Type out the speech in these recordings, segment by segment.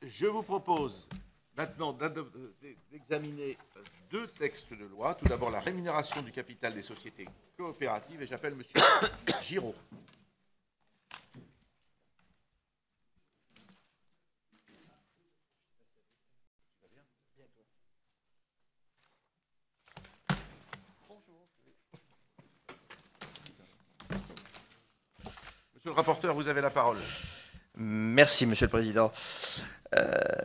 Je vous propose maintenant d'examiner deux textes de loi. Tout d'abord, la rémunération du capital des sociétés coopératives. Et j'appelle M. Giraud. Monsieur le rapporteur, vous avez la parole. Merci, Monsieur le Président.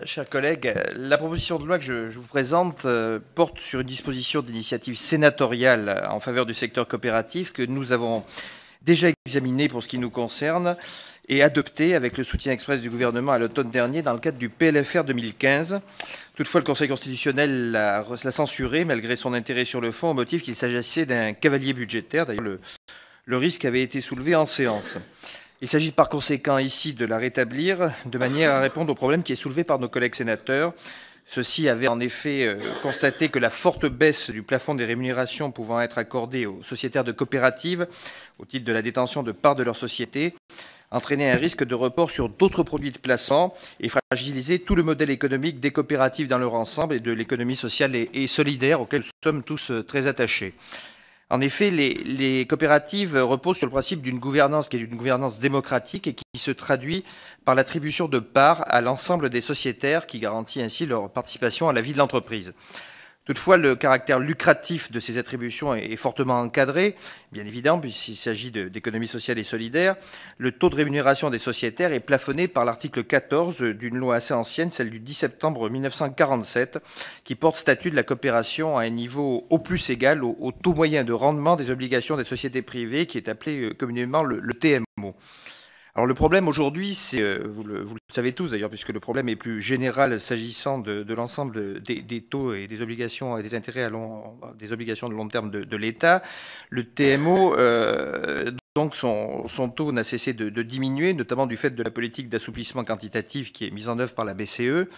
Chers collègues, la proposition de loi que je vous présente porte sur une disposition d'initiative sénatoriale en faveur du secteur coopératif que nous avons déjà examinée pour ce qui nous concerne et adoptée avec le soutien express du gouvernement à l'automne dernier dans le cadre du PLFR 2015. Toutefois, le Conseil constitutionnel l'a censuré malgré son intérêt sur le fond au motif qu'il s'agissait d'un cavalier budgétaire. D'ailleurs, le risque avait été soulevé en séance. Il s'agit par conséquent ici de la rétablir de manière à répondre au problème qui est soulevé par nos collègues sénateurs. Ceux-ci avaient en effet constaté que la forte baisse du plafond des rémunérations pouvant être accordées aux sociétaires de coopératives au titre de la détention de parts de leur société entraînait un risque de report sur d'autres produits de placement et fragilisait tout le modèle économique des coopératives dans leur ensemble et de l'économie sociale et solidaire auquel nous sommes tous très attachés. En effet, les coopératives reposent sur le principe d'une gouvernance qui est une gouvernance démocratique et qui se traduit par l'attribution de parts à l'ensemble des sociétaires qui garantit ainsi leur participation à la vie de l'entreprise. Toutefois, le caractère lucratif de ces attributions est fortement encadré, bien évidemment, puisqu'il s'agit d'économie sociale et solidaire. Le taux de rémunération des sociétaires est plafonné par l'article 14 d'une loi assez ancienne, celle du 10 septembre 1947, qui porte statut de la coopération à un niveau au plus égal au taux moyen de rendement des obligations des sociétés privées, qui est appelé communément le TMO. Alors le problème aujourd'hui, c'est, vous le savez tous d'ailleurs, puisque le problème est plus général s'agissant de l'ensemble des taux et des obligations et des intérêts des obligations de long terme de l'État. Le TMO, donc son taux n'a cessé de diminuer, notamment du fait de la politique d'assouplissement quantitatif qui est mise en œuvre par la BCE.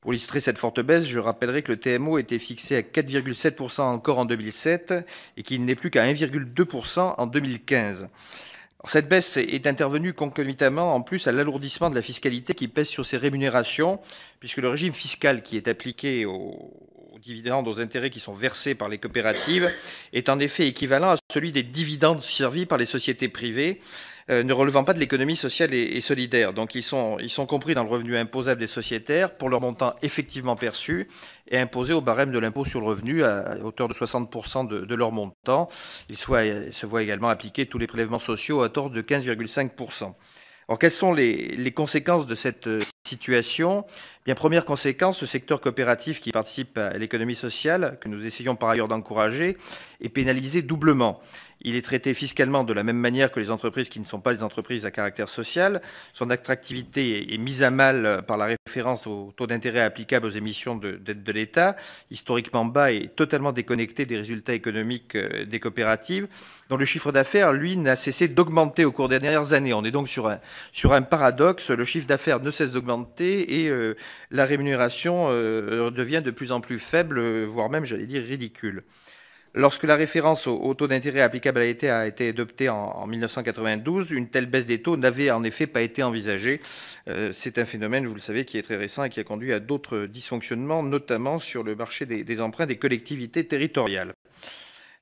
Pour illustrer cette forte baisse, je rappellerai que le TMO était fixé à 4,7% encore en 2007 et qu'il n'est plus qu'à 1,2% en 2015. Cette baisse est intervenue concomitamment en plus à l'alourdissement de la fiscalité qui pèse sur ces rémunérations, puisque le régime fiscal qui est appliqué aux dividendes, aux intérêts qui sont versés par les coopératives, est en effet équivalent à celui des dividendes servis par les sociétés privées, ne relevant pas de l'économie sociale et solidaire. Donc ils sont compris dans le revenu imposable des sociétaires pour leur montant effectivement perçu et imposé au barème de l'impôt sur le revenu à hauteur de 60% de leur montant. Ils se voient également appliquer tous les prélèvements sociaux à hauteur de 15,5%. Alors, quelles sont les conséquences de cette situation ? Bien, première conséquence, ce secteur coopératif qui participe à l'économie sociale, que nous essayons par ailleurs d'encourager, est pénalisé doublement. Il est traité fiscalement de la même manière que les entreprises qui ne sont pas des entreprises à caractère social. Son attractivité est mise à mal par la référence au taux d'intérêt applicable aux émissions d'aide de l'État, historiquement bas et totalement déconnecté des résultats économiques des coopératives, dont le chiffre d'affaires, lui, n'a cessé d'augmenter au cours des dernières années. On est donc sur un paradoxe. Le chiffre d'affaires ne cesse d'augmenter et la rémunération devient de plus en plus faible, voire même, j'allais dire, ridicule. Lorsque la référence au taux d'intérêt applicable à l'État a été adoptée en 1992, une telle baisse des taux n'avait en effet pas été envisagée. C'est un phénomène, vous le savez, qui est très récent et qui a conduit à d'autres dysfonctionnements, notamment sur le marché des emprunts des collectivités territoriales.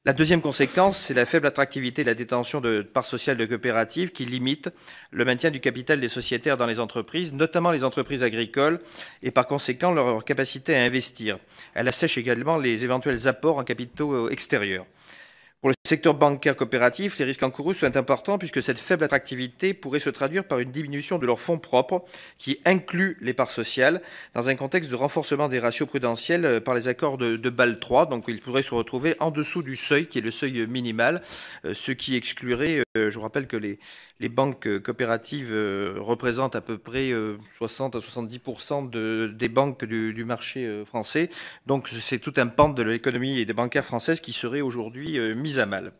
La deuxième conséquence, c'est la faible attractivité de la détention de parts sociales de coopératives qui limite le maintien du capital des sociétaires dans les entreprises, notamment les entreprises agricoles, et par conséquent leur capacité à investir. Elle assèche également les éventuels apports en capitaux extérieurs. Pour le secteur bancaire coopératif, les risques encourus sont importants puisque cette faible attractivité pourrait se traduire par une diminution de leurs fonds propres qui inclut les parts sociales dans un contexte de renforcement des ratios prudentiels par les accords de Bâle III. Donc ils pourraient se retrouver en dessous du seuil qui est le seuil minimal, ce qui exclurait, je vous rappelle que les banques coopératives représentent à peu près 60 à 70% des banques du marché français. Donc c'est tout un pan de l'économie et des bancaires françaises qui serait aujourd'hui mis à mal.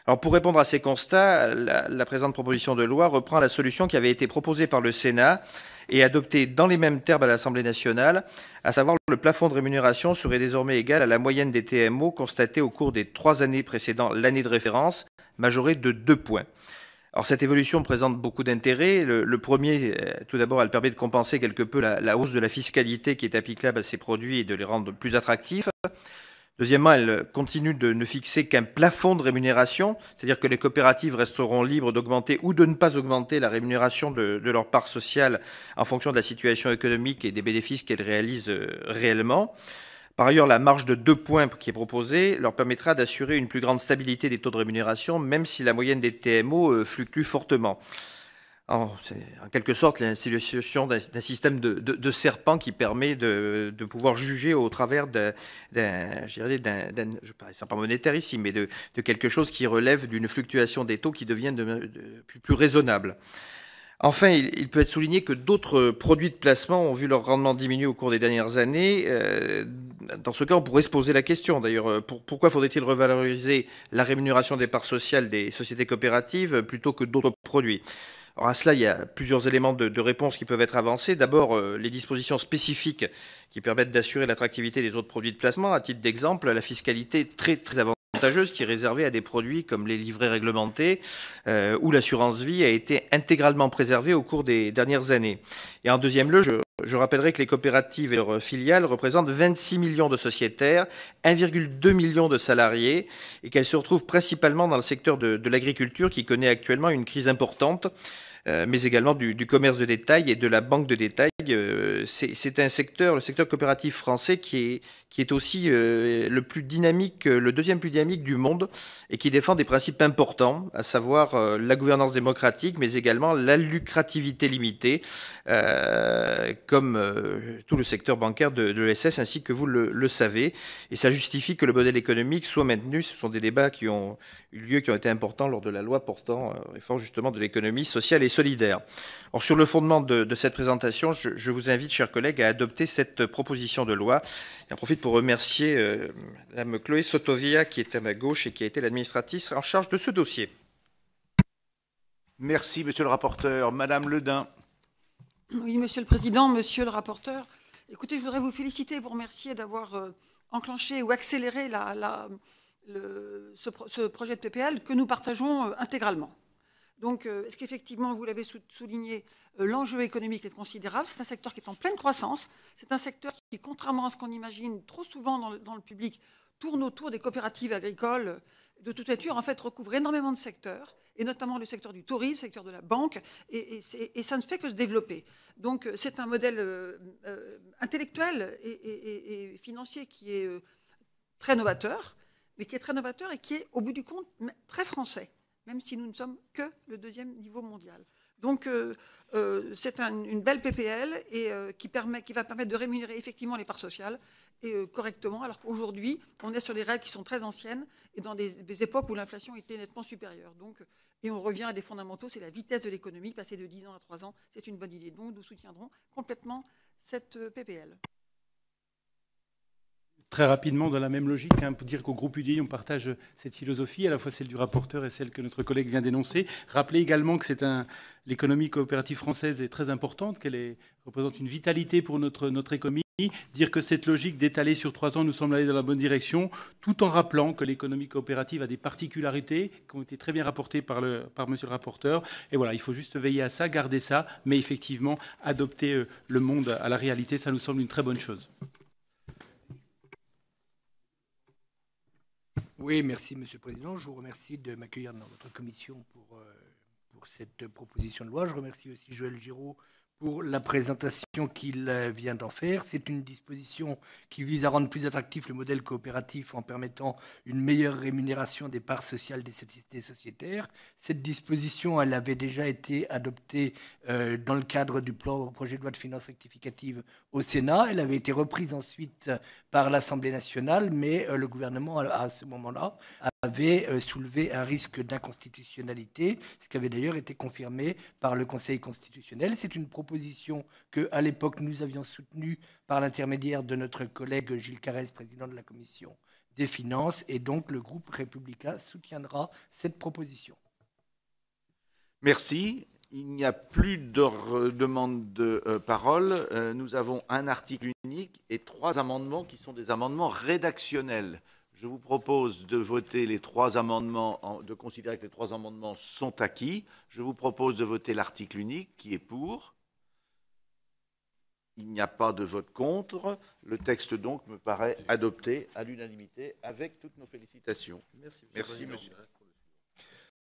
Alors pour répondre à ces constats, la présente proposition de loi reprend la solution qui avait été proposée par le Sénat et adoptée dans les mêmes termes à l'Assemblée nationale, à savoir le plafond de rémunération serait désormais égal à la moyenne des TMO constatée au cours des 3 années précédant l'année de référence, majorée de 2 points. Alors cette évolution présente beaucoup d'intérêts. Le premier, tout d'abord, elle permet de compenser quelque peu la hausse de la fiscalité qui est applicable à ces produits et de les rendre plus attractifs. Deuxièmement, elle continue de ne fixer qu'un plafond de rémunération, c'est-à-dire que les coopératives resteront libres d'augmenter ou de ne pas augmenter la rémunération de leur part sociale en fonction de la situation économique et des bénéfices qu'elles réalisent réellement. Par ailleurs, la marge de 2 points qui est proposée leur permettra d'assurer une plus grande stabilité des taux de rémunération, même si la moyenne des TMO fluctue fortement. C'est en quelque sorte l'institution d'un système de serpent qui permet de pouvoir juger au travers je ne parle pas monétaire ici, mais de quelque chose qui relève d'une fluctuation des taux qui devient plus raisonnable. Enfin, il peut être souligné que d'autres produits de placement ont vu leur rendement diminuer au cours des dernières années. Dans ce cas, on pourrait se poser la question, d'ailleurs, pourquoi faudrait-il revaloriser la rémunération des parts sociales des sociétés coopératives plutôt que d'autres produits ? Alors à cela, il y a plusieurs éléments de réponse qui peuvent être avancés. D'abord, les dispositions spécifiques qui permettent d'assurer l'attractivité des autres produits de placement. À titre d'exemple, la fiscalité très avantageuse qui est réservée à des produits comme les livrets réglementés où l'assurance vie a été intégralement préservée au cours des dernières années. Et en deuxième lieu, je rappellerai que les coopératives et leurs filiales représentent 26 millions de sociétaires, 1,2 million de salariés, et qu'elles se retrouvent principalement dans le secteur de l'agriculture qui connaît actuellement une crise importante, mais également du commerce de détail et de la banque de détail. C'est un secteur, le secteur coopératif français, qui est aussi le plus dynamique, le deuxième plus dynamique du monde, et qui défend des principes importants, à savoir la gouvernance démocratique, mais également la lucrativité limitée, comme tout le secteur bancaire de l'ESS, ainsi que vous le savez. Et ça justifie que le modèle économique soit maintenu. Ce sont des débats qui ont eu lieu, qui ont été importants lors de la loi portant réforme justement de l'économie sociale et solidaire. Or, sur le fondement de cette présentation, je vous invite, chers collègues, à adopter cette proposition de loi. J'en profite pour remercier Mme Chloé Sotovia, qui est à ma gauche et qui a été l'administratrice en charge de ce dossier. Merci, monsieur le rapporteur. Madame Le Dain. Oui, monsieur le président, monsieur le rapporteur. Écoutez, je voudrais vous féliciter et vous remercier d'avoir enclenché ou accéléré ce projet de PPL que nous partageons intégralement. Donc, est-ce qu'effectivement, vous l'avez souligné, l'enjeu économique est considérable. C'est un secteur qui est en pleine croissance. C'est un secteur qui, contrairement à ce qu'on imagine trop souvent dans le public, tourne autour des coopératives agricoles de toute nature, en fait, recouvre énormément de secteurs, et notamment le secteur du tourisme, le secteur de la banque, et ça ne fait que se développer. Donc, c'est un modèle intellectuel et financier qui est très novateur, mais qui est très novateur et qui est, au bout du compte, très français, même si nous ne sommes que le deuxième niveau mondial. Donc, c'est une belle PPL qui va permettre de rémunérer effectivement les parts sociales et correctement, alors qu'aujourd'hui, on est sur des règles qui sont très anciennes et dans des époques où l'inflation était nettement supérieure. Donc, et on revient à des fondamentaux, c'est la vitesse de l'économie, passer de 10 ans à 3 ans, c'est une bonne idée. Donc, nous soutiendrons complètement cette PPL. Très rapidement, dans la même logique, pour dire qu'au groupe UDI, on partage cette philosophie, à la fois celle du rapporteur et celle que notre collègue vient d'énoncer. Rappeler également que l'économie coopérative française est très importante, qu'elle représente une vitalité pour notre économie. Dire que cette logique d'étaler sur 3 ans nous semble aller dans la bonne direction, tout en rappelant que l'économie coopérative a des particularités qui ont été très bien rapportées par monsieur le rapporteur. Et voilà, il faut juste veiller à ça, garder ça, mais effectivement, adopter le monde à la réalité, ça nous semble une très bonne chose. Oui, merci Monsieur le Président. Je vous remercie de m'accueillir dans votre commission pour cette proposition de loi. Je remercie aussi Joël Giraud pour la présentation qu'il vient d'en faire. C'est une disposition qui vise à rendre plus attractif le modèle coopératif en permettant une meilleure rémunération des parts sociales des sociétaires. Cette disposition, elle avait déjà été adoptée dans le cadre du projet de loi de finances rectificative au Sénat. Elle avait été reprise ensuite par l'Assemblée nationale, mais le gouvernement, à ce moment-là, avait soulevé un risque d'inconstitutionnalité, ce qui avait d'ailleurs été confirmé par le Conseil constitutionnel. C'est une proposition qu'à l'époque, nous avions soutenue par l'intermédiaire de notre collègue Gilles Carrez, président de la Commission des finances, et donc le groupe républicain soutiendra cette proposition. Merci. Il n'y a plus de demande de parole. Nous avons un article unique et 3 amendements qui sont des amendements rédactionnels. Je vous propose de voter les 3 amendements, de considérer que les 3 amendements sont acquis. Je vous propose de voter l'article unique, qui est pour. Il n'y a pas de vote contre. Le texte, donc, me paraît adopté à l'unanimité, avec toutes nos félicitations. Merci, Merci, monsieur.